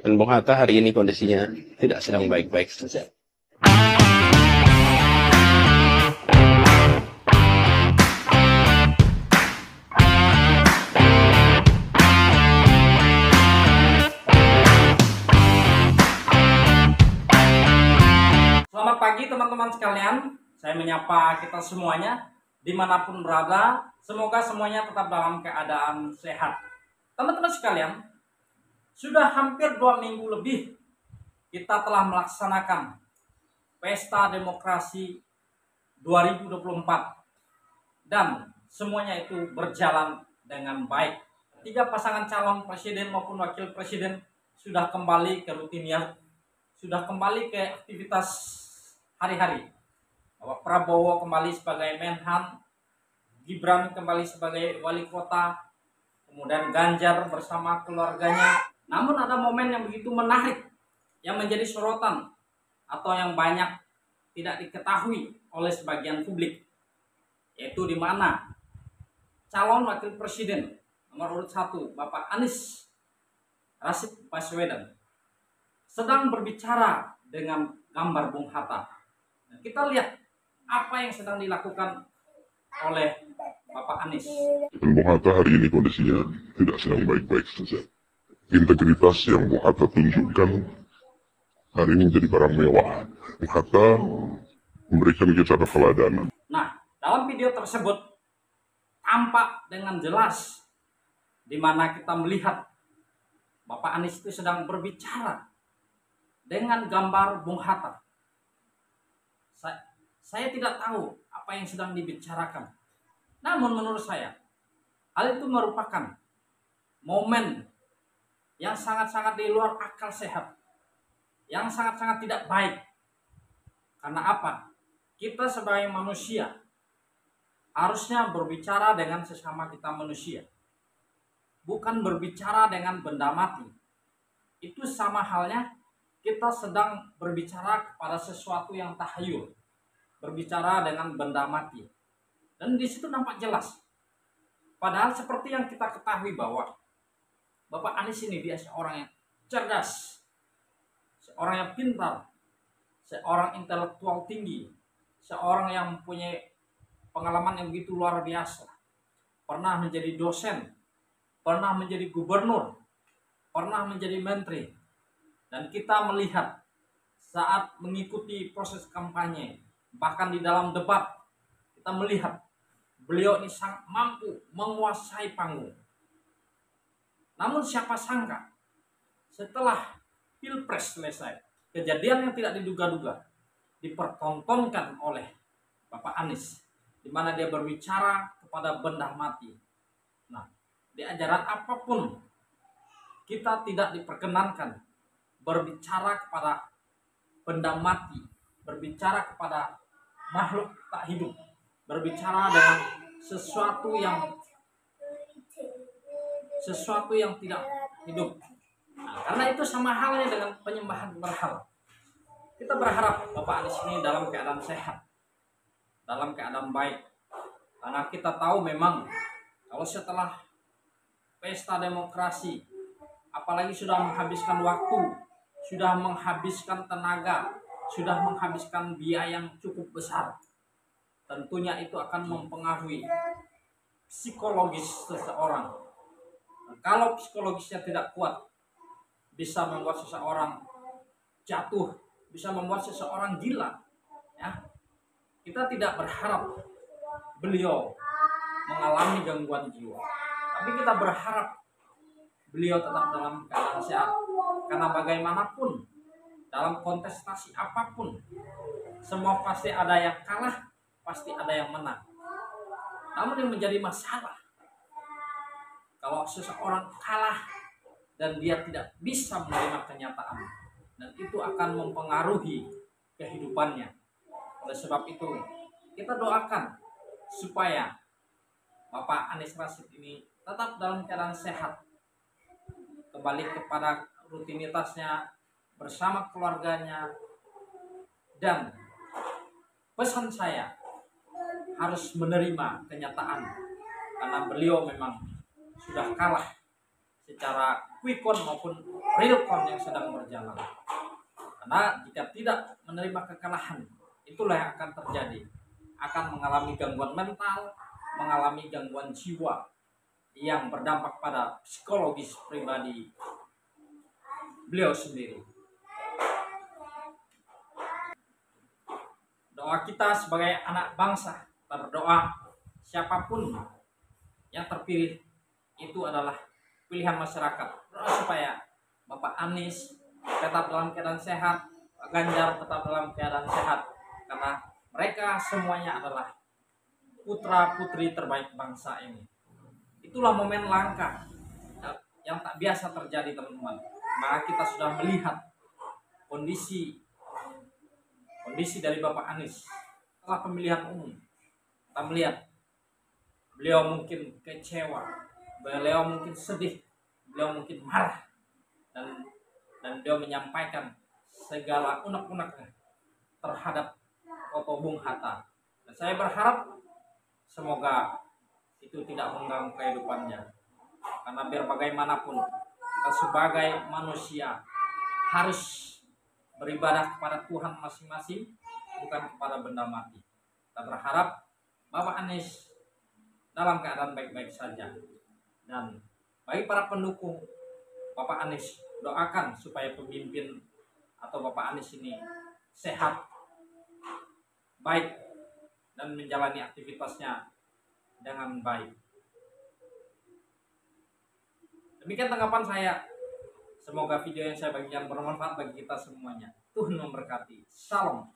Dan Bung Hatta hari ini kondisinya tidak sedang baik-baik saja. Selamat pagi teman-teman sekalian, saya menyapa kita semuanya dimanapun berada, semoga semuanya tetap dalam keadaan sehat. Teman-teman sekalian, sudah hampir 2 minggu lebih kita telah melaksanakan Pesta Demokrasi 2024 dan semuanya itu berjalan dengan baik. 3 pasangan calon presiden maupun wakil presiden sudah kembali ke rutinnya, sudah kembali ke aktivitas hari-hari. Bapak Prabowo kembali sebagai Menhan, Gibran kembali sebagai wali kota, kemudian Ganjar bersama keluarganya. Namun ada momen yang begitu menarik yang menjadi sorotan atau yang banyak tidak diketahui oleh sebagian publik, yaitu di mana calon wakil presiden nomor urut 1 Bapak Anies Rashid Baswedan sedang berbicara dengan gambar Bung Hatta. Nah, kita lihat apa yang sedang dilakukan oleh Bapak Anies. Bung Hatta hari ini kondisinya tidak sedang baik-baik saja. Integritas yang Bung Hatta tunjukkan hari ini menjadi barang mewah. Bung Hatta memberikan kita keteladanan. Nah, dalam video tersebut tampak dengan jelas di mana kita melihat Bapak Anies itu sedang berbicara dengan gambar Bung Hatta. Saya tidak tahu apa yang sedang dibicarakan. Namun menurut saya, hal itu merupakan momen yang sangat-sangat di luar akal sehat, yang sangat-sangat tidak baik. Karena apa? Kita sebagai manusia harusnya berbicara dengan sesama kita manusia, bukan berbicara dengan benda mati. Itu sama halnya kita sedang berbicara kepada sesuatu yang tahyul, berbicara dengan benda mati. Dan di situ nampak jelas. Padahal seperti yang kita ketahui bahwa Bapak Anies ini dia seorang yang cerdas, seorang yang pintar, seorang intelektual tinggi, seorang yang mempunyai pengalaman yang begitu luar biasa. Pernah menjadi dosen, pernah menjadi gubernur, pernah menjadi menteri. Dan kita melihat saat mengikuti proses kampanye, bahkan di dalam debat, kita melihat beliau ini sangat mampu menguasai panggung. Namun siapa sangka setelah Pilpres selesai, kejadian yang tidak diduga-duga dipertontonkan oleh Bapak Anies, di mana dia berbicara kepada benda mati. Nah, di ajaran apapun kita tidak diperkenankan berbicara kepada benda mati, berbicara kepada makhluk tak hidup, berbicara dengan sesuatu yang tidak hidup. Nah, karena itu sama halnya dengan penyembahan berhala. Kita berharap Bapak Anies ini dalam keadaan sehat, dalam keadaan baik. Karena kita tahu memang kalau setelah pesta demokrasi, apalagi sudah menghabiskan waktu, sudah menghabiskan tenaga, sudah menghabiskan biaya yang cukup besar, tentunya itu akan mempengaruhi psikologis seseorang. Kalau psikologisnya tidak kuat, bisa membuat seseorang jatuh, bisa membuat seseorang gila. Ya, kita tidak berharap beliau mengalami gangguan jiwa, tapi kita berharap beliau tetap dalam keadaan sehat. Karena bagaimanapun dalam kontestasi apapun, semua pasti ada yang kalah, pasti ada yang menang. Namun yang menjadi masalah, kalau seseorang kalah dan dia tidak bisa menerima kenyataan, dan itu akan mempengaruhi kehidupannya. Oleh sebab itu, kita doakan supaya Bapak Anies Rashid ini tetap dalam keadaan sehat, kembali kepada rutinitasnya bersama keluarganya. Dan pesan saya, harus menerima kenyataan, karena beliau memang sudah kalah secara quick count maupun real count yang sedang berjalan. Karena jika tidak menerima kekalahan, itulah yang akan terjadi. Akan mengalami gangguan mental, mengalami gangguan jiwa yang berdampak pada psikologis pribadi beliau sendiri. Doa kita sebagai anak bangsa, kita berdoa siapapun yang terpilih itu adalah pilihan masyarakat. Doa supaya Bapak Anies tetap dalam keadaan sehat, Pak Ganjar tetap dalam keadaan sehat, karena mereka semuanya adalah putra putri terbaik bangsa ini. Itulah momen langka yang tak biasa terjadi, teman-teman. Maka kita sudah melihat kondisi dari Bapak Anies setelah pemilihan umum. Kita melihat beliau mungkin kecewa, beliau mungkin sedih, beliau mungkin marah, dan beliau menyampaikan segala unek-uneknya terhadap foto Bung Hatta. Dan saya berharap semoga itu tidak mengganggu kehidupannya, karena biar bagaimanapun kita sebagai manusia harus beribadah kepada Tuhan masing-masing, bukan kepada benda mati. Kita berharap Bapak Anies dalam keadaan baik-baik saja. Dan bagi para pendukung Bapak Anies, doakan supaya pemimpin atau Bapak Anies ini sehat, baik, dan menjalani aktivitasnya dengan baik. Demikian tanggapan saya. Semoga video yang saya bagikan bermanfaat bagi kita semuanya. Tuhan memberkati. Salam.